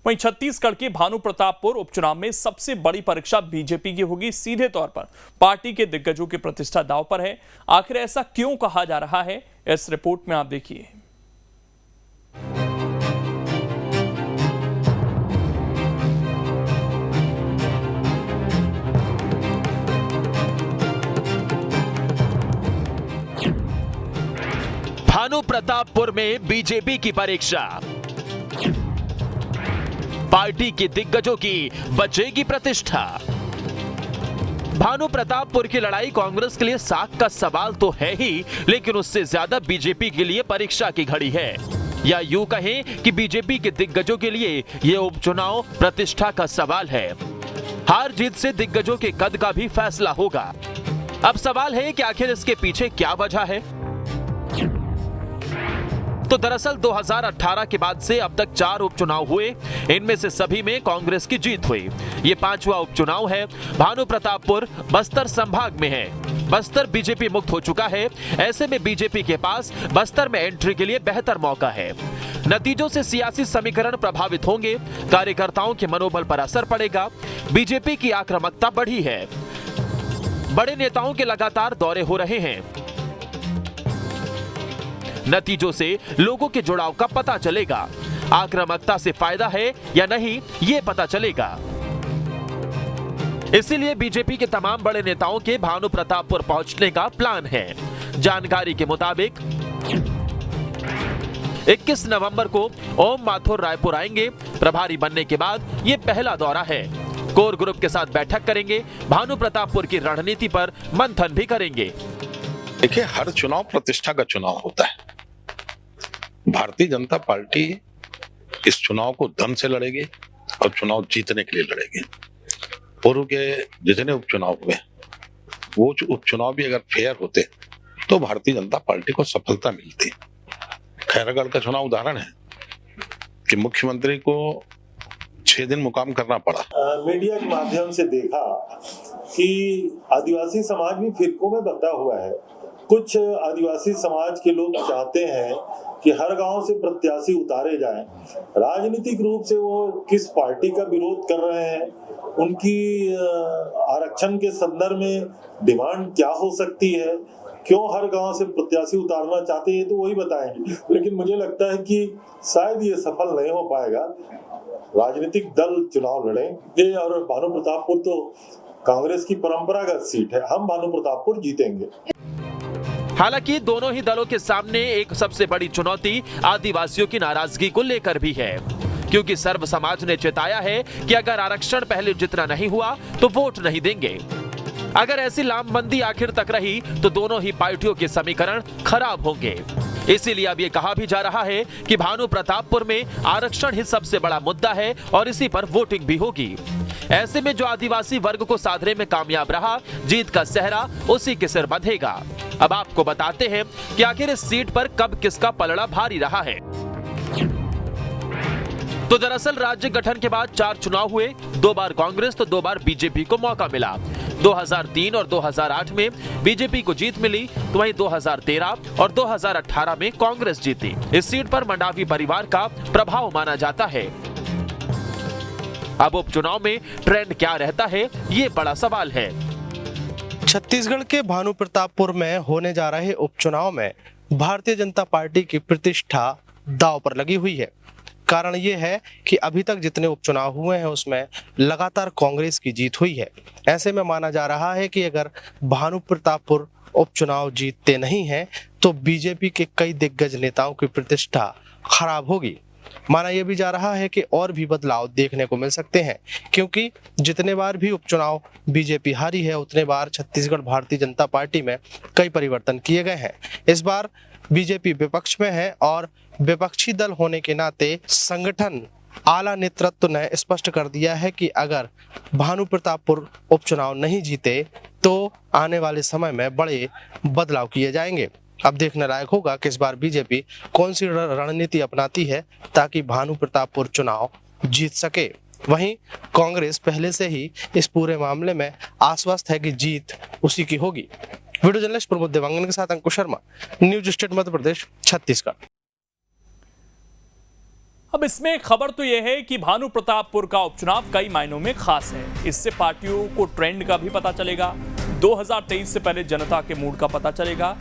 वहीं छत्तीसगढ़ के भानु प्रतापपुर उपचुनाव में सबसे बड़ी परीक्षा बीजेपी की होगी। सीधे तौर पर पार्टी के दिग्गजों की प्रतिष्ठा दांव पर है। आखिर ऐसा क्यों कहा जा रहा है, इस रिपोर्ट में आप देखिए। भानु प्रतापपुर में बीजेपी की परीक्षा, पार्टी के दिग्गजों की बचेगी प्रतिष्ठा। भानु प्रतापपुर की लड़ाई कांग्रेस के लिए साख का सवाल तो है ही, लेकिन उससे ज्यादा बीजेपी के लिए परीक्षा की घड़ी है। या यूं कहें कि बीजेपी के दिग्गजों के लिए यह उपचुनाव प्रतिष्ठा का सवाल है। हार जीत से दिग्गजों के कद का भी फैसला होगा। अब सवाल है कि आखिर इसके पीछे क्या वजह है। तो दरअसल 2018 के बाद से अब तक 4 उपचुनाव हुए, इनमें से सभी में कांग्रेस की जीत हुई। ये 5वां उपचुनाव है। भानु प्रतापपुर बस्तर संभाग में है। बस्तर बीजेपी मुक्त हो चुका है। ऐसे में बीजेपी के पास बस्तर में एंट्री के लिए बेहतर मौका है। नतीजों से सियासी समीकरण प्रभावित होंगे, कार्यकर्ताओं के मनोबल पर असर पड़ेगा। बीजेपी की आक्रामकता बढ़ी है। बड़े नेताओं के लगातार दौरे हो रहे हैं। नतीजों से लोगों के जुड़ाव का पता चलेगा। आक्रामकता से फायदा है या नहीं, ये पता चलेगा। इसीलिए बीजेपी के तमाम बड़े नेताओं के भानु प्रतापपुर पहुंचने का प्लान है। जानकारी के मुताबिक 21 नवंबर को ओम माथुर रायपुर आएंगे। प्रभारी बनने के बाद ये पहला दौरा है। कोर ग्रुप के साथ बैठक करेंगे। भानु प्रतापपुर की रणनीति पर मंथन भी करेंगे। देखिए, हर चुनाव प्रतिष्ठा का चुनाव होता है। भारतीय जनता पार्टी इस चुनाव को दम से लड़ेगी और चुनाव जीतने के लिए लड़ेगी। पूर्व के जितने उपचुनाव हुए, वो उपचुनाव भी अगर फेयर होते तो भारतीय जनता पार्टी को सफलता मिलती। खैरागढ़ का चुनाव उदाहरण है कि मुख्यमंत्री को 6 दिन मुकाम करना पड़ा। मीडिया के माध्यम से देखा कि आदिवासी समाज भी फिरकों में बंटा हुआ है। कुछ आदिवासी समाज के लोग चाहते हैं कि हर गांव से प्रत्याशी उतारे जाएं। राजनीतिक रूप से वो किस पार्टी का विरोध कर रहे हैं, उनकी आरक्षण के संदर्भ में डिमांड क्या हो सकती है, क्यों हर गांव से प्रत्याशी उतारना चाहते हैं, तो वही बताएंगे। लेकिन मुझे लगता है कि शायद ये सफल नहीं हो पाएगा। राजनीतिक दल चुनाव लड़ेंगे और भानु प्रतापपुर तो कांग्रेस की परंपरागत सीट है। हम भानु प्रतापपुर जीतेंगे। हालांकि दोनों ही दलों के सामने एक सबसे बड़ी चुनौती आदिवासियों की नाराजगी को लेकर भी है, क्योंकि सर्व समाज ने चेताया है कि अगर आरक्षण पहले जितना नहीं हुआ तो वोट नहीं देंगे। अगर ऐसी लामबंदी आखिर तक रही तो दोनों ही पार्टियों के समीकरण खराब होंगे। इसीलिए अब ये कहा भी जा रहा है कि भानु प्रतापपुर में आरक्षण ही सबसे बड़ा मुद्दा है और इसी पर वोटिंग भी होगी। ऐसे में जो आदिवासी वर्ग को साधने में कामयाब रहा, जीत का सेहरा उसी के सिर बंधेगा। अब आपको बताते हैं कि आखिर इस सीट पर कब किसका पलड़ा भारी रहा है। तो दरअसल राज्य गठन के बाद 4 चुनाव हुए। 2 बार कांग्रेस तो 2 बार बीजेपी को मौका मिला। 2003 और 2008 में बीजेपी को जीत मिली, तो वहीं 2013 और 2018 में कांग्रेस जीती। इस सीट पर मंडावी परिवार का प्रभाव माना जाता है। अब उपचुनाव में ट्रेंड क्या रहता है, ये बड़ा सवाल है। छत्तीसगढ़ के भानु प्रतापपुर में होने जा रहे उपचुनाव में भारतीय जनता पार्टी की प्रतिष्ठा दांव पर लगी हुई है। कारण ये है कि अभी तक जितने उपचुनाव हुए हैं उसमें लगातार कांग्रेस की जीत हुई है। ऐसे में माना जा रहा है कि अगर भानु प्रतापपुर उपचुनाव जीतते नहीं हैं तो बीजेपी के कई दिग्गज नेताओं की प्रतिष्ठा खराब होगी। माना यह भी जा रहा है कि और भी बदलाव देखने को मिल सकते हैं, क्योंकि जितने बार भी उपचुनाव बीजेपी हारी है उतने बार छत्तीसगढ़ भारतीय जनता पार्टी में कई परिवर्तन किए गए हैं। इस बार बीजेपी विपक्ष में है और विपक्षी दल होने के नाते संगठन आला नेतृत्व ने स्पष्ट कर दिया है कि अगर भानु प्रतापपुर उपचुनाव नहीं जीते तो आने वाले समय में बड़े बदलाव किए जाएंगे। अब देखने लायक होगा कि इस बार बीजेपी कौन सी रणनीति अपनाती है ताकि भानु प्रतापपुर चुनाव जीत सके। वहीं कांग्रेस पहले से ही इस पूरे मामले में आश्वस्त है कि जीत उसी की होगी। वीडियो जर्नलिस्ट प्रमोद देवांगन के साथ अंकुश शर्मा, न्यूज स्टेट मध्य प्रदेश, छत्तीसगढ़। अब इसमें खबर तो यह है कि भानु प्रतापपुर का उपचुनाव कई मायनों में खास है। इससे पार्टियों को ट्रेंड का भी पता चलेगा। 2023 से पहले जनता के मूड का पता चलेगा।